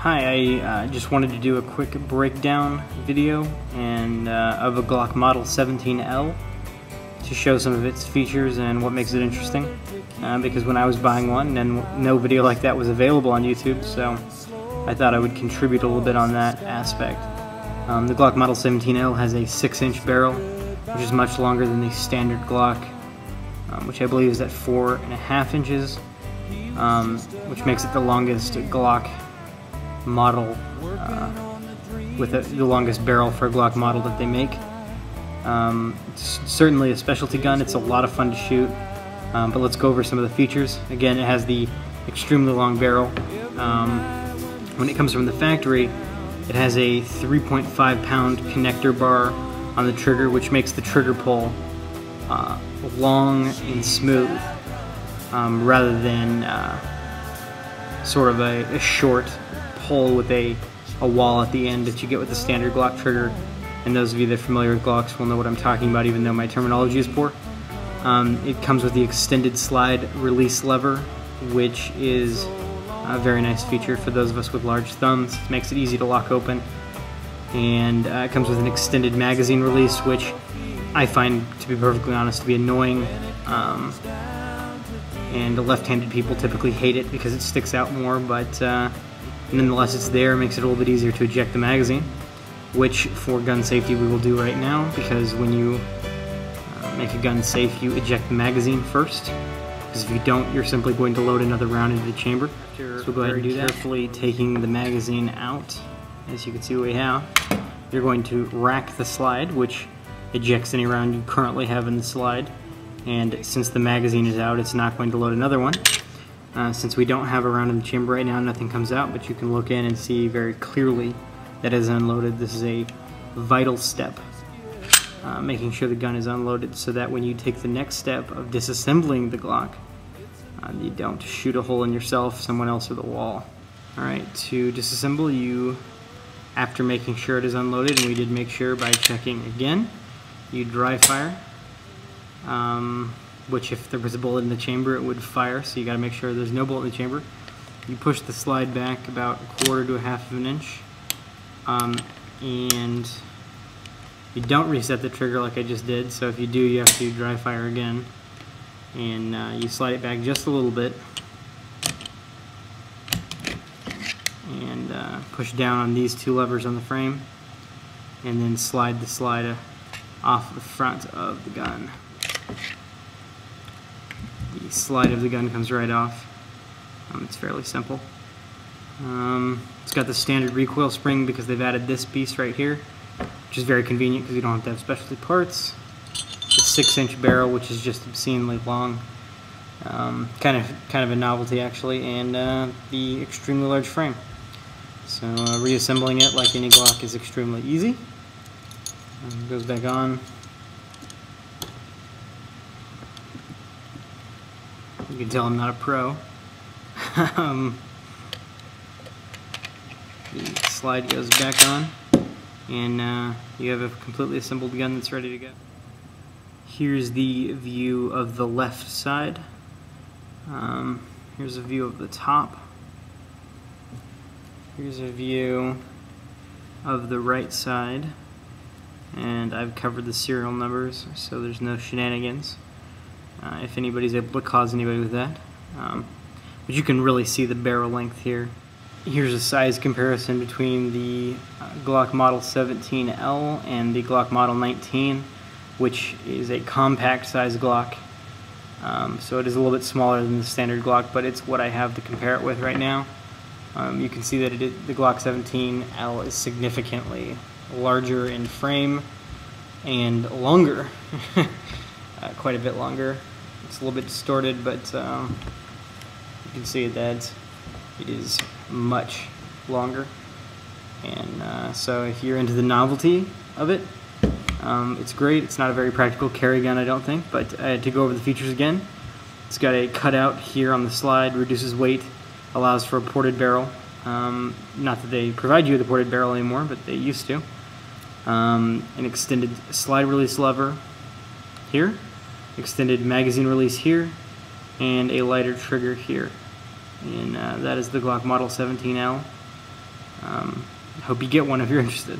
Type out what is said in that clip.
Hi, I just wanted to do a quick breakdown video of a Glock Model 17L to show some of its features and what makes it interesting. Because when I was buying one, and no video like that was available on YouTube, so I thought I would contribute a little bit on that aspect. The Glock Model 17L has a 6-inch barrel, which is much longer than the standard Glock, which I believe is at 4.5 inches, which makes it the longest Glock model with the longest barrel for a Glock model that they make. It's certainly a specialty gun. It's a lot of fun to shoot, but let's go over some of the features. Again, it has the extremely long barrel. When it comes from the factory, it has a 3.5 pound connector bar on the trigger, which makes the trigger pull long and smooth, rather than sort of a short pull with a wall at the end that you get with the standard Glock trigger. And those of you that are familiar with Glocks will know what I'm talking about, even though my terminology is poor. It comes with the extended slide release lever, which is a very nice feature for those of us with large thumbs. It makes it easy to lock open. And it comes with an extended magazine release, which I find, to be perfectly honest, to be annoying. And left-handed people typically hate it because it sticks out more, but nonetheless it's there. It makes it a little bit easier to eject the magazine, which for gun safety we will do right now, because when you make a gun safe, you eject the magazine first, because if you don't, you're simply going to load another round into the chamber. So we'll go ahead and do that. Carefully taking the magazine out, as you can see we have, you're going to rack the slide, which ejects any round you currently have in the slide. And since the magazine is out, it's not going to load another one. Since we don't have a round in the chamber right now, nothing comes out, but you can look in and see very clearly that is unloaded. This is a vital step, making sure the gun is unloaded so that when you take the next step of disassembling the Glock, you don't shoot a hole in yourself, someone else, or the wall. Alright, to disassemble, you, after making sure it is unloaded, and we did make sure by checking again, you dry fire, which if there was a bullet in the chamber it would fire, so you got to make sure there's no bullet in the chamber. You push the slide back about 1/4 to 1/2 inch. And you don't reset the trigger like I just did, so if you do, you have to dry fire again. And you slide it back just a little bit, and push down on these two levers on the frame, and then slide the slide off the front of the gun. The slide of the gun comes right off. It's fairly simple. It's got the standard recoil spring because they've added this piece right here, which is very convenient because you don't have to have specialty parts. The 6-inch barrel, which is just obscenely long, kind of a novelty actually, and the extremely large frame. So reassembling it like any Glock is extremely easy. It goes back on. You can tell I'm not a pro. The slide goes back on, and you have a completely assembled gun that's ready to go. Here's the view of the left side. Here's a view of the top. Here's a view of the right side, and I've covered the serial numbers so there's no shenanigans if anybody's able to cause anybody with that. But you can really see the barrel length here. Here's a size comparison between the Glock Model 17L and the Glock Model 19, which is a compact size Glock. So it is a little bit smaller than the standard Glock, but it's what I have to compare it with right now. You can see that the Glock 17L is significantly larger in frame and longer, quite a bit longer. It's a little bit distorted, but you can see that it is much longer. And so if you're into the novelty of it, it's great. It's not a very practical carry gun, I don't think, but to go over the features again, it's got a cutout here on the slide, reduces weight, allows for a ported barrel. Not that they provide you with a ported barrel anymore, but they used to. An extended slide release lever here, extended magazine release here, and a lighter trigger here. And that is the Glock Model 17L. Hope you get one if you're interested.